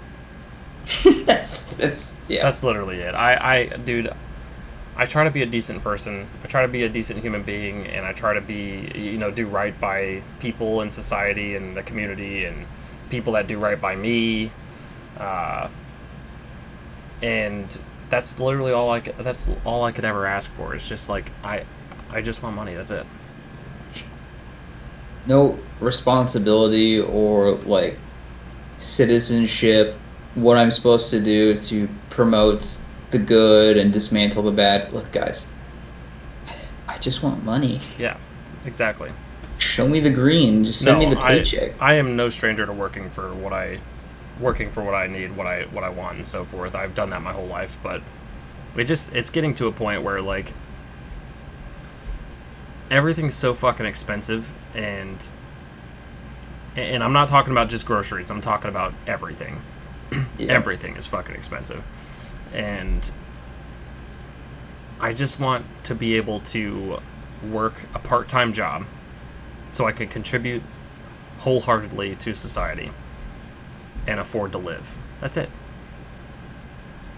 Speaker 1: That's
Speaker 2: literally it. Dude, I try to be a decent person. I try to be a decent human being, and I try to be, do right by people in society and the community and people that do right by me. And that's literally all I could ever ask for. It's just like I just want money. That's it.
Speaker 1: No responsibility or like citizenship. What I'm supposed to do to promote the good and dismantle the bad. Look, guys, I just want money.
Speaker 2: Yeah, exactly.
Speaker 1: Show me the green. Just send me the paycheck.
Speaker 2: I am no stranger to working for what I need, what I want, and so forth. I've done that my whole life, but it's getting to a point where like everything's so fucking expensive, and I'm not talking about just groceries. I'm talking about everything. Yeah. Everything is fucking expensive. And I just want to be able to work a part-time job so I can contribute wholeheartedly to society and afford to live. That's it.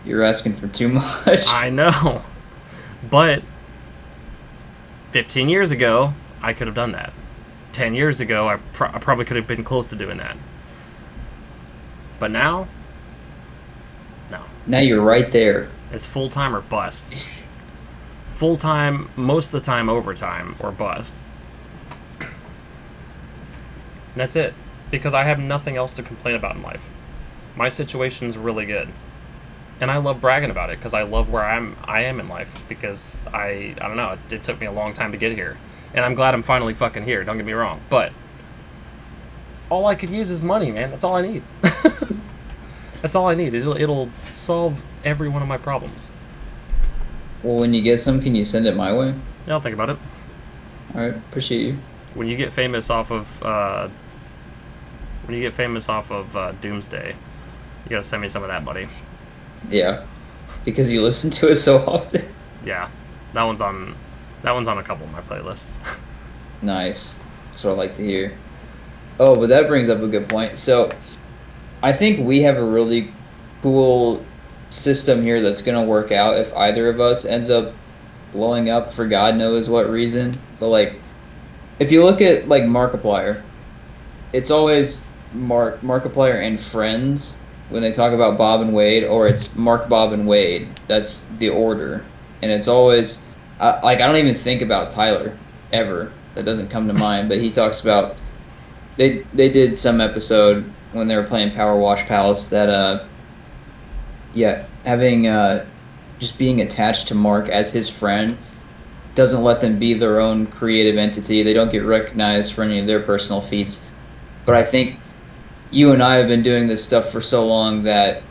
Speaker 1: You're asking for too much.
Speaker 2: I know. But 15 years ago, I could have done that. 10 years ago, I probably could have been close to doing that. But now, no.
Speaker 1: Now you're right there.
Speaker 2: It's full-time or bust. Full-time, most of the time overtime, or bust. That's it. Because I have nothing else to complain about in life. My situation's really good. And I love bragging about it because I love where I am in life because I don't know, it took me a long time to get here. And I'm glad I'm finally fucking here, don't get me wrong. But all I could use is money, man. That's all I need. That's all I need. It'll solve every one of my problems.
Speaker 1: Well, when you get some, can you send it my way?
Speaker 2: Yeah, I'll think about it.
Speaker 1: All right, appreciate you.
Speaker 2: When you get famous off of Doomsday, you gotta send me some of that, buddy.
Speaker 1: Yeah, because you listen to it so often.
Speaker 2: Yeah, that one's on a couple of my playlists.
Speaker 1: Nice. That's what I like to hear. Oh, but that brings up a good point. So, I think we have a really cool system here that's going to work out if either of us ends up blowing up for God knows what reason. But, like, if you look at, like, Markiplier, it's always Markiplier and friends when they talk about Bob and Wade, or it's Mark, Bob, and Wade. That's the order. And it's always, I don't even think about Tyler, ever. That doesn't come to mind. But he talks about, they did some episode when they were playing Power Wash Pals that, having, just being attached to Mark as his friend doesn't let them be their own creative entity. They don't get recognized for any of their personal feats. But I think you and I have been doing this stuff for so long that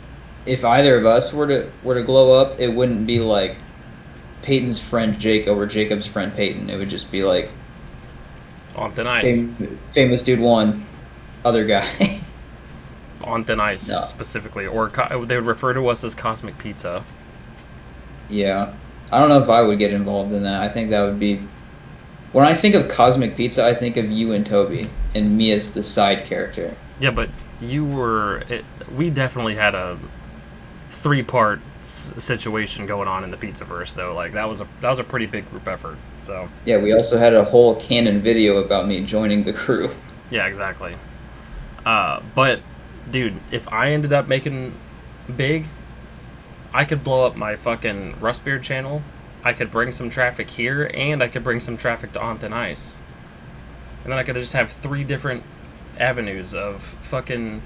Speaker 1: if either of us were to glow up, it wouldn't be like Peyton's friend Jacob or Jacob's friend Peyton. It would just be like
Speaker 2: On thin ice.
Speaker 1: Famous dude one, other guy.
Speaker 2: On thin ice,
Speaker 1: No.
Speaker 2: specifically. Or they would refer to us as Cosmic Pizza.
Speaker 1: Yeah. I don't know if I would get involved in that. I think that would be... When I think of Cosmic Pizza, I think of you and Toby, and me as the side character.
Speaker 2: Yeah, but we definitely had a 3-part situation going on in the Pizzaverse, so like that was a pretty big group effort. So
Speaker 1: Yeah, we also had a whole canon video about me joining the crew.
Speaker 2: yeah, exactly. But dude, if I ended up making big, I could blow up my fucking Rustbeard channel. I could bring some traffic here, and I could bring some traffic to On Thin Ice, and then I could just have 3 different avenues of fucking,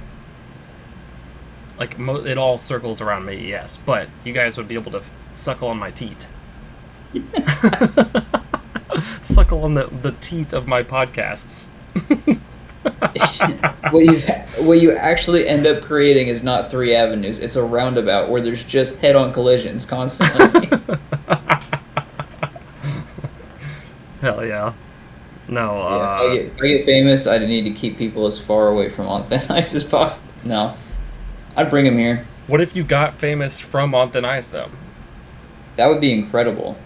Speaker 2: like, it all circles around me, yes, but you guys would be able to suckle on my teat. Suckle on the teat of my podcasts.
Speaker 1: What you actually end up creating is not 3 avenues. It's a roundabout where there's just head-on collisions constantly.
Speaker 2: Hell yeah. No,
Speaker 1: Yeah, if I get famous, I need to keep people as far away from On Thin Ice as possible. No, I'd bring them here.
Speaker 2: What if you got famous from On Thin Ice, though?
Speaker 1: That would be incredible.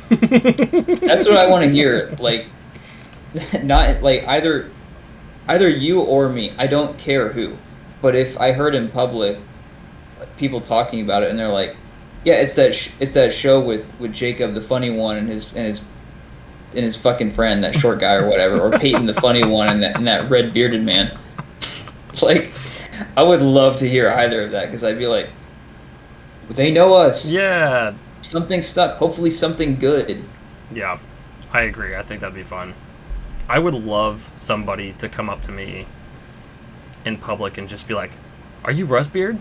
Speaker 1: That's what I want to hear. Like, not like either you or me. I don't care who. But if I heard in public people talking about it, and they're like, "Yeah, it's that show with Jacob, the funny one, and his fucking friend, that short guy or whatever, or Peyton, the funny one, and that red bearded man." Like, I would love to hear either of that because I'd be like, they know us.
Speaker 2: Yeah.
Speaker 1: Something stuck. Hopefully, something good.
Speaker 2: Yeah, I agree. I think that'd be fun. I would love somebody to come up to me in public and just be like, "Are you Rustbeard?"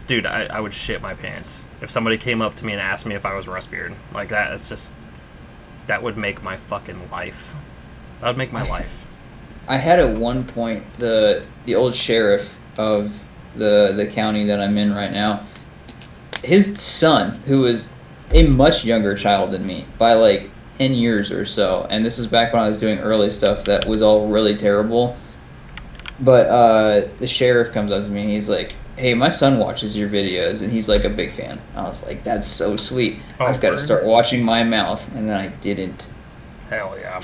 Speaker 2: Dude, I would shit my pants if somebody came up to me and asked me if I was Rustbeard. Like that, it's just, that would make my fucking life. That would make my life.
Speaker 1: I had at one point the old sheriff of the county that I'm in right now. His son, who is a much younger child than me by like 10 years or so, and this is back when I was doing early stuff that was all really terrible. But the sheriff comes up to me and he's like, "Hey, my son watches your videos and he's like a big fan." I was like, "That's so sweet.
Speaker 2: Oh,
Speaker 1: I've got to
Speaker 2: word?
Speaker 1: start watching my mouth," and then I didn't.
Speaker 2: Hell yeah.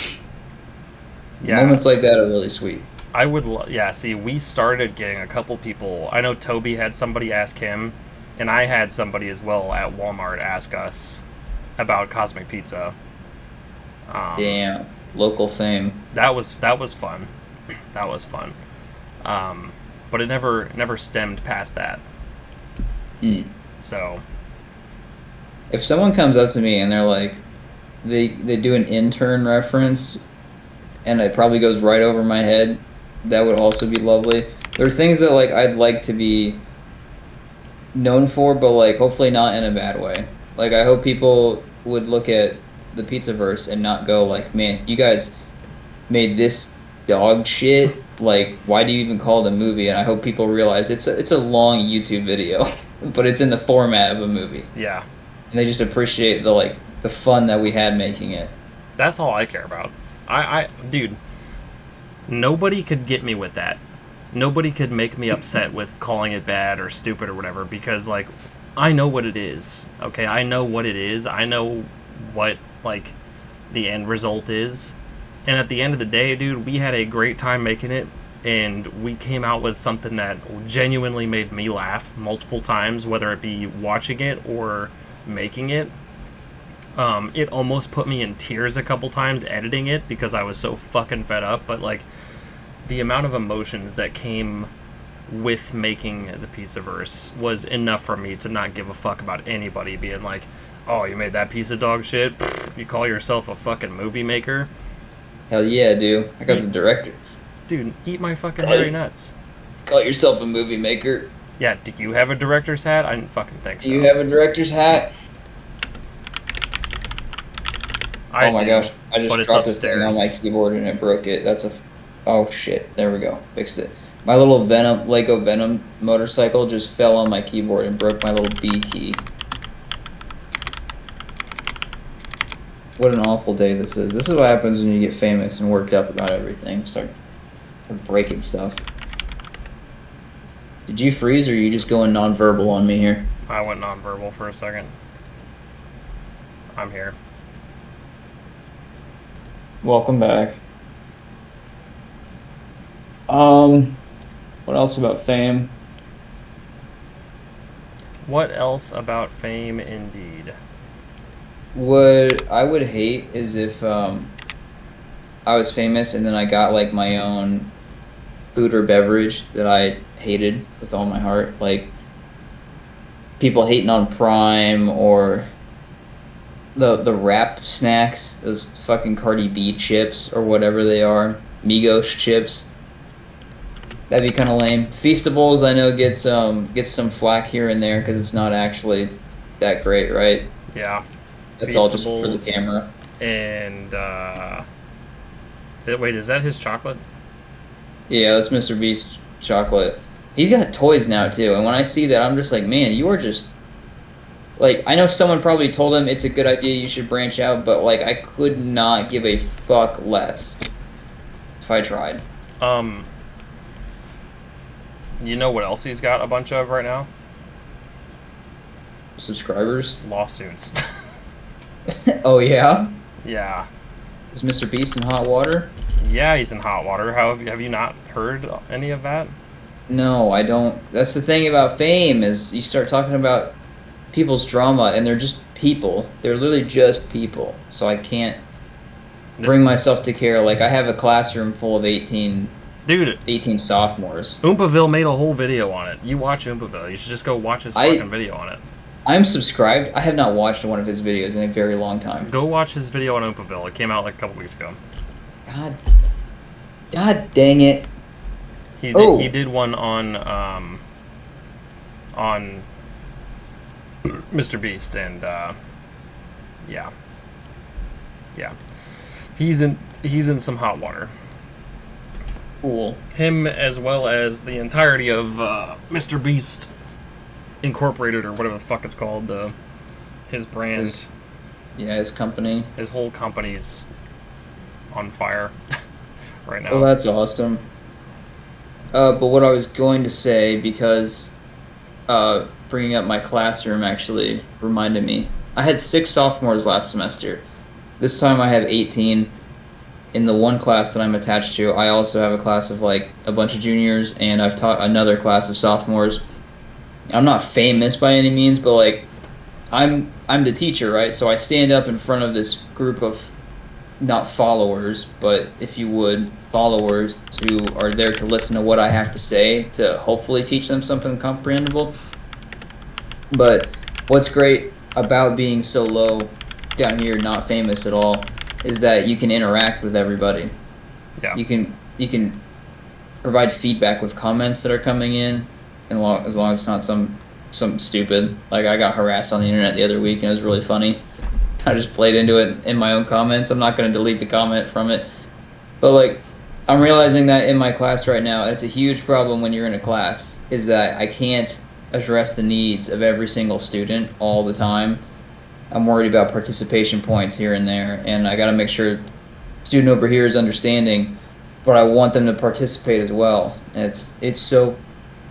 Speaker 1: Moments like that are really sweet.
Speaker 2: I would, see, we started getting a couple people. I know Toby had somebody ask him, and I had somebody as well at Walmart ask us about Cosmic Pizza.
Speaker 1: Damn, local fame.
Speaker 2: That was fun. That was fun. But it never stemmed past that.
Speaker 1: Mm.
Speaker 2: So,
Speaker 1: If someone comes up to me and they're like, they do an intern reference, and it probably goes right over my head, That would also be lovely. There are things that like I'd like to be known for, but like hopefully not in a bad way. Like I hope people would look at the Pizzaverse and not go like, "Man, you guys made this dog shit. Like, why do you even call it a movie?" And I hope people realize it's a long YouTube video, but it's in the format of a movie.
Speaker 2: Yeah.
Speaker 1: And they just appreciate the fun that we had making it.
Speaker 2: That's all I care about. Dude, nobody could get me with that. Nobody could make me upset with calling it bad or stupid or whatever, because like I know what it is. Okay, I know what it is. I know what like the end result is. And at the end of the day, dude, we had a great time making it, and we came out with something that genuinely made me laugh multiple times, whether it be watching it or making it. It almost put me in tears a couple times editing it because I was so fucking fed up, but like the amount of emotions that came with making the Pizzaverse was enough for me to not give a fuck about anybody being like, "Oh, you made that piece of dog shit? You call yourself a fucking movie maker?"
Speaker 1: Hell yeah, dude. I got the director.
Speaker 2: Dude, eat my fucking hairy nuts.
Speaker 1: Call yourself a movie maker.
Speaker 2: Yeah, do you have a director's hat? I didn't fucking think so.
Speaker 1: Do you have a director's hat? Oh my gosh, I just dropped this thing on my keyboard and it broke it. Oh shit, there we go, fixed it. My little Lego Venom motorcycle just fell on my keyboard and broke my little B key. What an awful day this is. This is what happens when you get famous and worked up about everything. Start breaking stuff. Did you freeze or are you just going nonverbal on me here?
Speaker 2: I went nonverbal for a second. I'm here.
Speaker 1: Welcome back. What else about fame?
Speaker 2: What else about fame, indeed?
Speaker 1: What I would hate is if I was famous and then I got like my own food or beverage that I hated with all my heart. Like people hating on Prime or the wrap snacks, those fucking Cardi B chips or whatever they are, Migos chips. That'd be kind of lame. Feastables, I know gets some flack here and there because it's not actually that great, right?
Speaker 2: Yeah.
Speaker 1: That's all just for the camera.
Speaker 2: And wait, is that his chocolate?
Speaker 1: Yeah, that's Mr. Beast chocolate. He's got toys now too, and when I see that, I'm just like, man, you are just like, I know someone probably told him it's a good idea, you should branch out, but like I could not give a fuck less if I tried.
Speaker 2: You know what else he's got a bunch of right now?
Speaker 1: Subscribers?
Speaker 2: Lawsuits.
Speaker 1: Oh yeah?
Speaker 2: Yeah.
Speaker 1: Is Mr. Beast in hot water?
Speaker 2: Yeah, he's in hot water. Have you not heard any of that?
Speaker 1: No, I don't. That's the thing about fame is you start talking about people's drama and they're just people. They're literally just people. So I can't bring myself to care. Like I have a classroom full of 18 sophomores.
Speaker 2: Oompaville made a whole video on it. You watch Oompaville. You should just go watch his fucking video on it.
Speaker 1: I'm subscribed. I have not watched one of his videos in a very long time.
Speaker 2: Go watch his video on Oompaville. It came out like a couple weeks ago.
Speaker 1: God dang it.
Speaker 2: He did one on Mr. Beast, and yeah. He's in some hot water.
Speaker 1: Cool.
Speaker 2: Him as well as the entirety of Mr. Beast Incorporated, or whatever the fuck it's called, his brand.
Speaker 1: His company.
Speaker 2: His whole company's on fire right now.
Speaker 1: Oh, that's awesome. But what I was going to say, because bringing up my classroom actually reminded me. I had 6 sophomores last semester. This time I have 18. In the one class that I'm attached to, I also have a class of like a bunch of juniors, and I've taught another class of sophomores. I'm not famous by any means, but like I'm the teacher, right? So I stand up in front of this group of not followers, but if you would, followers who are there to listen to what I have to say to hopefully teach them something comprehensible. But what's great about being so low down here, not famous at all, is that you can interact with everybody.
Speaker 2: Yeah.
Speaker 1: You can provide feedback with comments that are coming in, and as long as it's not some stupid. Like I got harassed on the internet the other week, and it was really funny. I just played into it in my own comments. I'm not going to delete the comment from it, but like I'm realizing that in my class right now, and it's a huge problem when you're in a class, is that I can't address the needs of every single student all the time. I'm worried about participation points here and there, and I got to make sure student over here is understanding, but I want them to participate as well. And it's so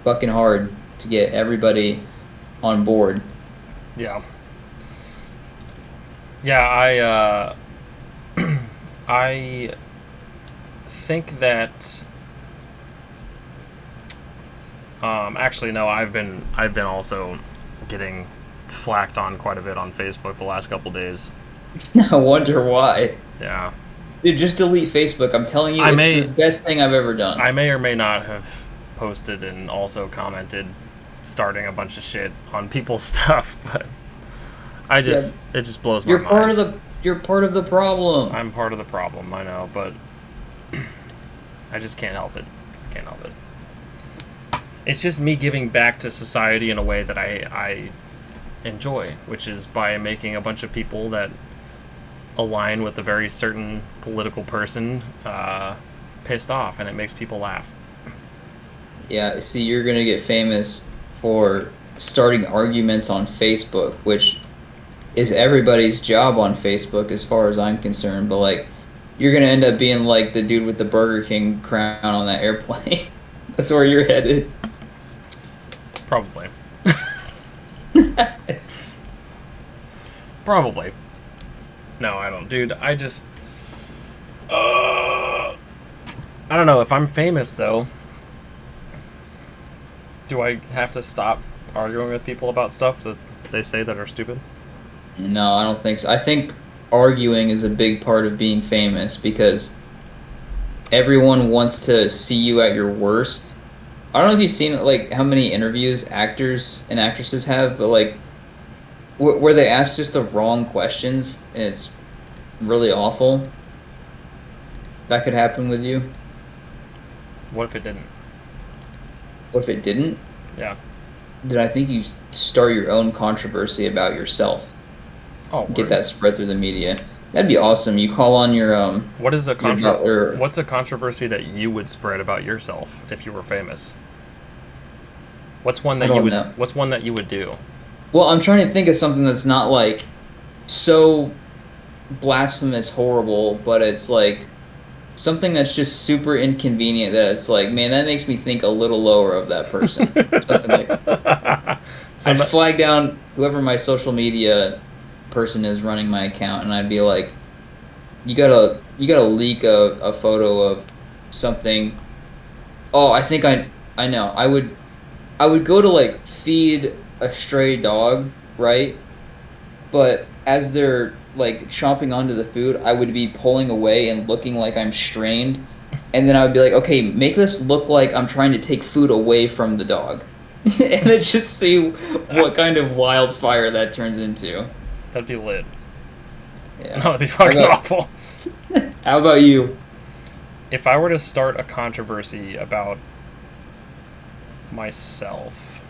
Speaker 1: fucking hard to get everybody on board.
Speaker 2: Yeah. Yeah, I think that actually no, I've been also getting flacked on quite a bit on Facebook the last couple days.
Speaker 1: I wonder why.
Speaker 2: Yeah.
Speaker 1: Dude, just delete Facebook. I'm telling you, it's the best thing I've ever done.
Speaker 2: I may or may not have posted and also commented starting a bunch of shit on people's stuff, but it just blows my mind.
Speaker 1: You're part of the problem.
Speaker 2: I'm part of the problem, I know, but I just can't help it. I can't help it. It's just me giving back to society in a way that I enjoy, which is by making a bunch of people that align with a very certain political person pissed off, and it makes people laugh.
Speaker 1: Yeah, see, you're gonna get famous for starting arguments on Facebook, which is everybody's job on Facebook as far as I'm concerned, but like you're gonna end up being like the dude with the Burger King crown on that airplane. That's where you're headed.
Speaker 2: Probably. Probably. No, I don't. Dude, I just... I don't know. If I'm famous, though, do I have to stop arguing with people about stuff that they say that are stupid?
Speaker 1: No, I don't think so. I think arguing is a big part of being famous because everyone wants to see you at your worst. I don't know if you've seen like how many interviews actors and actresses have, but like where they ask just the wrong questions, and it's really awful. That could happen with you.
Speaker 2: What if it didn't?
Speaker 1: What if it didn't?
Speaker 2: Yeah.
Speaker 1: Then I think you start your own controversy about yourself.
Speaker 2: Oh,
Speaker 1: get that spread through the media. That'd be awesome. You call on your
Speaker 2: What is what's a controversy that you would spread about yourself if you were famous? What's one that What's one that you would do?
Speaker 1: Well, I'm trying to think of something that's not like so blasphemous horrible, but it's like something that's just super inconvenient that it's like, man, that makes me think a little lower of that person. I'd flag down whoever my social media person is running my account, and I'd be like, you gotta leak a photo of something. Oh, I think I know. I would go to like feed a stray dog, right? But as they're like chomping onto the food, I would be pulling away and looking like I'm strained, and then I would be like, okay, make this look like I'm trying to take food away from the dog, and then just see what kind of wildfire that turns into.
Speaker 2: That'd be lit.
Speaker 1: Yeah.
Speaker 2: No, that'd be fucking awful.
Speaker 1: How about you?
Speaker 2: If I were to start a controversy about myself,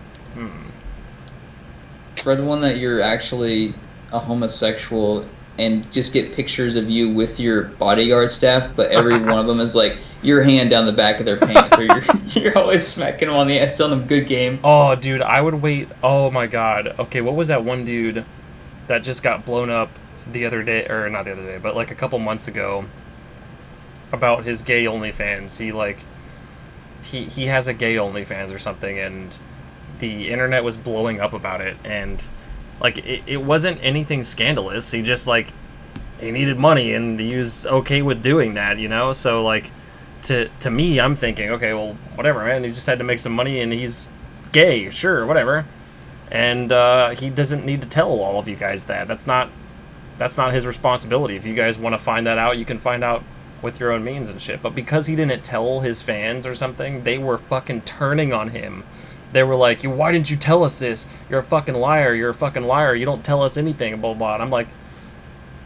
Speaker 1: Spread one that you're actually a homosexual and just get pictures of you with your bodyguard staff, but every one of them is like your hand down the back of their pants, or you're always smacking them on the ass, telling them good game.
Speaker 2: Oh, dude, I would wait. Oh my god. Okay, what was that one dude that just got blown up the other day, or not the other day, but like a couple months ago, about his gay OnlyFans? He has a gay OnlyFans or something, and the internet was blowing up about it, and like it wasn't anything scandalous. He just like he needed money, and he was okay with doing that, you know. So like to me, I'm thinking, okay, well, whatever, man. He just had to make some money, and he's gay, sure, whatever. And he doesn't need to tell all of you guys that. That's not his responsibility. If you guys want to find that out, you can find out with your own means and shit. But because he didn't tell his fans or something, they were fucking turning on him. They were like, why didn't you tell us this? You're a fucking liar. You're a fucking liar. You don't tell us anything, blah, blah, blah. And I'm like,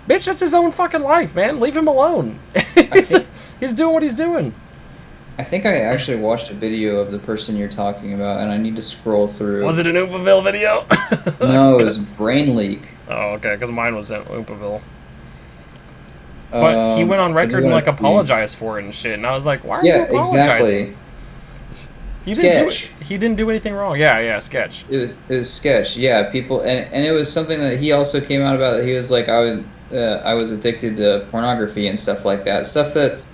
Speaker 2: bitch, that's his own fucking life, man. Leave him alone. He's doing what he's doing.
Speaker 1: I think I actually watched a video of the person you're talking about, and I need to scroll
Speaker 2: Was
Speaker 1: through.
Speaker 2: it an Oopaville video?
Speaker 1: No, it was Brain Leak.
Speaker 2: Oh, okay, because mine was in Oopaville. But he went on
Speaker 1: I do
Speaker 2: record and
Speaker 1: want
Speaker 2: like
Speaker 1: to see.
Speaker 2: apologized for it and shit, and I was like, "Why are you
Speaker 1: Yeah,
Speaker 2: apologizing?
Speaker 1: exactly.
Speaker 2: He didn't do it.
Speaker 1: Sketch.
Speaker 2: He didn't do anything wrong." Yeah, yeah, sketch.
Speaker 1: It was sketch. Yeah, people, and it was something that he also came out about. That he was like, I was addicted to pornography and stuff like that. Stuff that's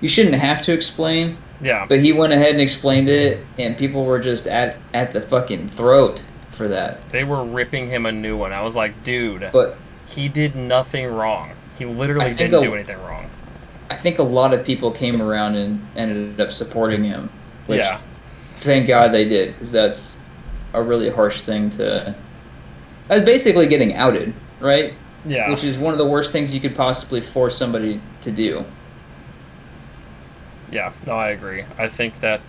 Speaker 1: you shouldn't have to explain,
Speaker 2: Yeah,
Speaker 1: but he went ahead and explained it, and people were just at the fucking throat for that.
Speaker 2: they were ripping him a new one. I was like, "Dude,
Speaker 1: But
Speaker 2: he did nothing wrong. He
Speaker 1: I
Speaker 2: literally
Speaker 1: think
Speaker 2: didn't do
Speaker 1: a
Speaker 2: anything wrong."
Speaker 1: I think a lot of people came around and ended up supporting him, which
Speaker 2: Yeah,
Speaker 1: thank God they did, because that's a really harsh thing to. That's basically getting outed, right?
Speaker 2: yeah,
Speaker 1: Which is one of the worst things you could possibly force somebody to do.
Speaker 2: yeah. No, I agree. I think that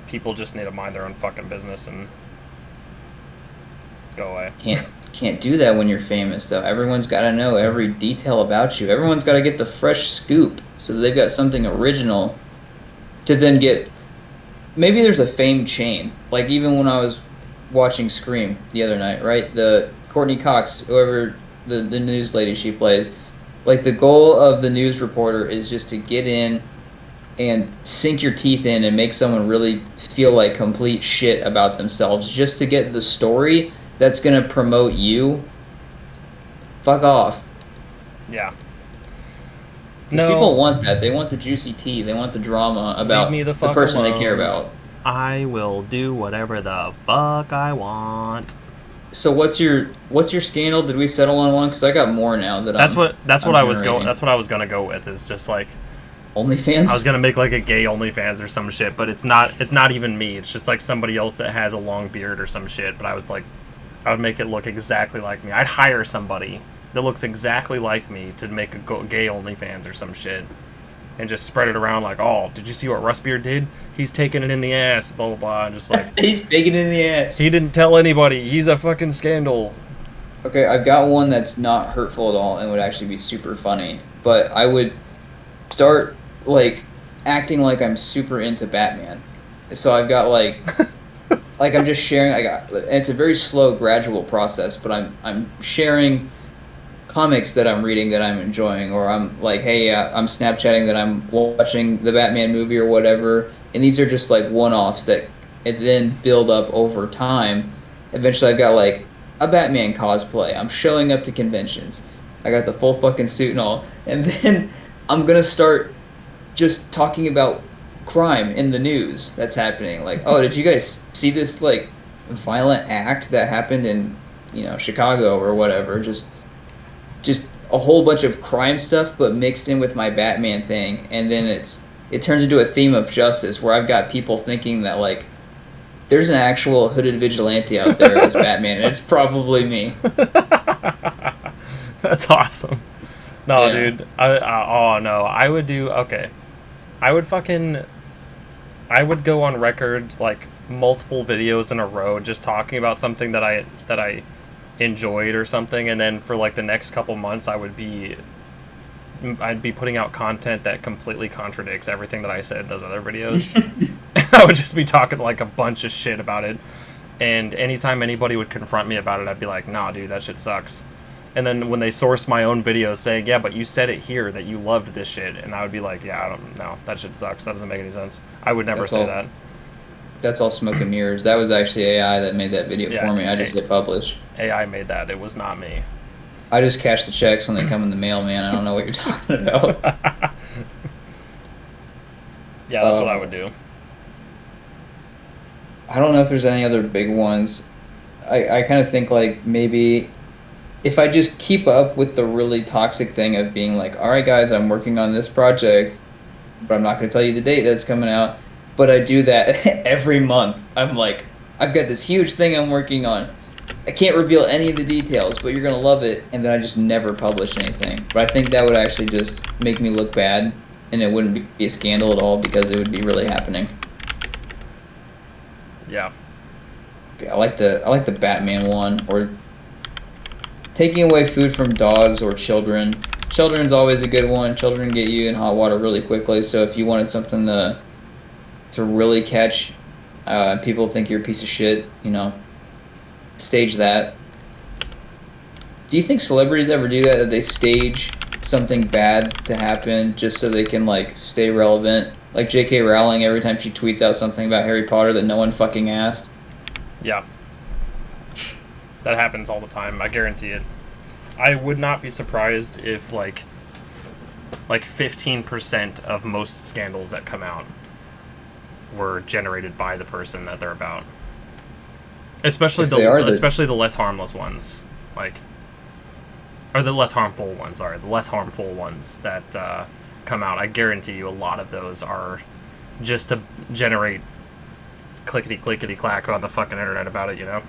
Speaker 2: people just need to mind their own fucking business and go away.
Speaker 1: Can't do that when you're famous though. Everyone's got to know every detail about you. Everyone's got to get the fresh scoop so that they've got something original to then get. Maybe there's a fame chain. Like even when I was watching Scream the other night, right? The Courtney Cox, whoever the news lady she plays, like the goal of the news reporter is just to get in and sink your teeth in and make someone really feel like complete shit about themselves just to get the story that's going to promote you. Fuck off.
Speaker 2: Yeah.
Speaker 1: Because people
Speaker 2: No,
Speaker 1: want that. They want the juicy tea. They want the drama
Speaker 2: leave
Speaker 1: about
Speaker 2: me the
Speaker 1: the
Speaker 2: fuck
Speaker 1: person they care
Speaker 2: alone.
Speaker 1: about.
Speaker 2: I will do whatever the fuck I want.
Speaker 1: So what's your scandal? Did we settle on one? Because I got more now that
Speaker 2: That's
Speaker 1: I'm
Speaker 2: what I was going.
Speaker 1: generating.
Speaker 2: That's what I was gonna go with. Is just like I was
Speaker 1: OnlyFans?
Speaker 2: gonna make like a gay OnlyFans or some shit, but it's not. It's not even me. It's just like somebody else that has a long beard or some shit. But I was like, I would make it look exactly like me. I'd hire somebody that looks exactly like me to make a gay OnlyFans or some shit, and just spread it around like, oh, did you see what Rustbeard did? He's taking it in the ass, blah blah blah, and just like
Speaker 1: He's taking it in the ass.
Speaker 2: he didn't tell anybody. He's a fucking scandal.
Speaker 1: Okay, I've got one that's not hurtful at all and would actually be super funny. But I would start like acting like I'm super into Batman. So I've got like I'm just sharing. And it's a very slow, gradual process, but I'm sharing comics that I'm reading that I'm enjoying, or I'm like, hey, I'm Snapchatting that I'm watching the Batman movie or whatever, and these are just like one-offs that it then build up over time. Eventually, I've got like a Batman cosplay. I'm showing up to conventions. I got the full fucking suit and all, and then I'm gonna start just talking about crime in the news that's happening. Like, oh, did you guys see this like violent act that happened in Chicago or whatever? Just a whole bunch of crime stuff, but mixed in with my Batman thing, and then it turns into a theme of justice where I've got people thinking that like there's an actual hooded vigilante out there as Batman, and it's probably me.
Speaker 2: That's awesome. No,
Speaker 1: Yeah.
Speaker 2: dude. Oh no, I would do okay. I would fucking I would go on record like multiple videos in a row just talking about something that I enjoyed or something, and then for like the next couple months I'd be putting out content that completely contradicts everything that I said in those other videos. I would just be talking like a bunch of shit about it, and anytime anybody would confront me about it, I'd be like, nah, dude, that shit sucks. And then when they source my own videos saying, yeah, but you said it here that you loved this shit, and I would be like, yeah, I don't know, that shit sucks. That doesn't make any sense. I would never
Speaker 1: That's
Speaker 2: say
Speaker 1: all.
Speaker 2: that.
Speaker 1: That's all smoke and mirrors. That was actually AI that made that video
Speaker 2: Yeah,
Speaker 1: for me. I just hit publish.
Speaker 2: AI made that. It was not me.
Speaker 1: I just cash the checks when they come in the mail, man. I don't know what you're talking about.
Speaker 2: Yeah, that's what I would do.
Speaker 1: I don't know if there's any other big ones. I kind of think like maybe if I just keep up with the really toxic thing of being like, all right, guys, I'm working on this project, but I'm not going to tell you the date that's coming out. But I do that every month. I'm like, I've got this huge thing I'm working on. I can't reveal any of the details, but you're going to love it. And then I just never publish anything. But I think that would actually just make me look bad, and it wouldn't be a scandal at all because it would be really happening.
Speaker 2: Yeah.
Speaker 1: Yeah, I like the Batman one, or taking away food from dogs or children. children's always a good one. Children get you in hot water really quickly. So if you wanted something to really catch, people think you're a piece of shit. Stage that. Do you think celebrities ever do that? That they stage something bad to happen just so they can stay relevant? Like J.K. Rowling, every time she tweets out something about Harry Potter that no one fucking asked.
Speaker 2: Yeah. That happens all the time. I guarantee it. I would not be surprised if like 15% of most scandals that come out were generated by the person that they're about. Especially the less harmless ones, or the less harmful ones. Sorry, the less harmful ones that come out. I guarantee you, a lot of those are just to generate clickety clack on the fucking internet about it.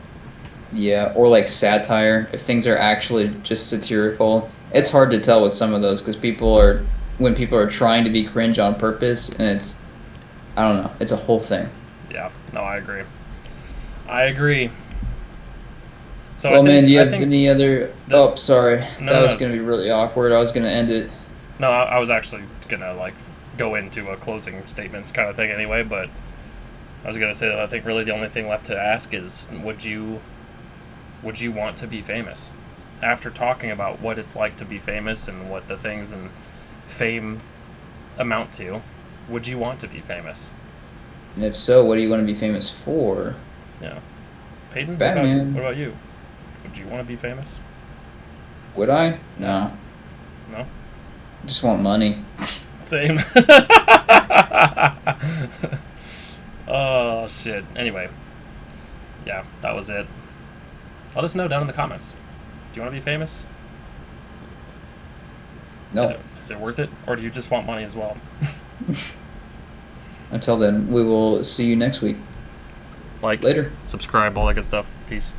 Speaker 1: Yeah, or satire. If things are actually just satirical, it's hard to tell with some of those because when people are trying to be cringe on purpose, and I don't know, it's a whole thing.
Speaker 2: Yeah, no, I agree. So
Speaker 1: well, man, do you have any other... Oh, sorry.
Speaker 2: No,
Speaker 1: that was going to be really awkward. I was going to end it.
Speaker 2: No, I was actually going to, go into a closing statements kind of thing anyway, but I was going to say that I think really the only thing left to ask is, would you want to be famous? After talking about what it's like to be famous and what the things in fame amount to, would you want to be famous?
Speaker 1: And if so, what do you want to be famous for?
Speaker 2: Yeah. Peyton,
Speaker 1: Batman.
Speaker 2: What about you? Would you want to be famous?
Speaker 1: Would I? No.
Speaker 2: No?
Speaker 1: I just want money.
Speaker 2: Same. Oh, shit. Anyway. Yeah, that was it. Let us know down in the comments. Do you want to be famous?
Speaker 1: No.
Speaker 2: Is it worth it? Or do you just want money as well?
Speaker 1: Until then, we will see you next week.
Speaker 2: Later. Subscribe, all that good stuff. Peace.